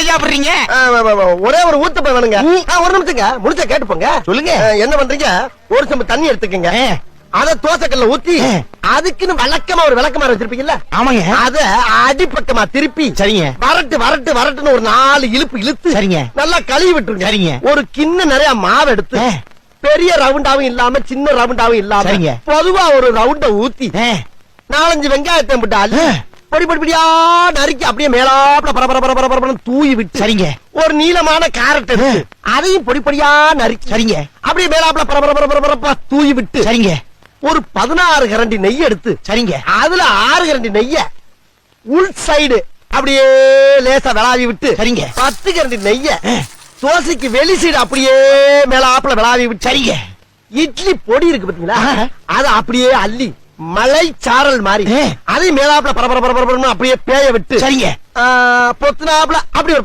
எதை சாப்பிடுறீங்க? ஒரே ஒரு ஊத்தப்ப வேணுங்க. ஒரு நிமிஷங்க முடிச்ச கேட்டு போங்க. சொல்லுங்க. என்ன பண்றீங்க? ஒரு செம்பு தண்ணி எடுத்துக்கங்க. அத தோசைக்கல்ல ஊத்தி அதுக்குன்னு வழக்கமா ஒரு விளக்கமாறு வச்சிருப்பீங்கல்ல? ஆமாங்க. அத அடிப்பக்கமா திருப்பி சரிங்க. வரட்டு வரட்டு வரட்டுன்னு ஒரு 4 இழுப்பு இழுத்து சரிங்க. நல்லா கழுவி விட்டுருங்க. சரிங்க. ஒரு கிண்ண நிறைய மாவு எடுத்து பெரிய ரவுண்டாவும் இல்லாம சின்ன ரவுண்டாவும் இல்லாம சரிங்க. பொதுவா ஒரு ரவுண்ட ஊத்தி 4-5 வெங்காயத்தை போட்டு அள்ளி பொடி பொடி பொடியா நறுக்கி அப்படியே மேலாப்ல பரபர தூவி விட்டு சரிங்க. ஒரு நீளமான கேரட் எடுத்து அதையும் பொடி பொடியா நறுக்கி சரிங்க. அப்படியே மேலாப்ல பரபர தூவி விட்டு சரிங்க. ஒரு 16 கரண்டி நெய் எடுத்து சரிங்க. அதுல 6 கரண்டி நெய்ய உள் சைடு அப்படியே லேசா விளாவி விட்டு சரிங்க. 10 கரண்டி நெய்ய தோசைக்கு வெளி சைடு அப்படியே மேலாப்ல விளாவி விட்டு சரிங்க. இட்லி பொடி இருக்கு பாத்தீங்களா? அத அப்படியே அள்ளி மலை சாரல் மாதிரி அதை மேலாப்ல பரபர அப்படியே பேய விட்டு சரிங்க. பொத்துனாப்ல அப்படி ஒரு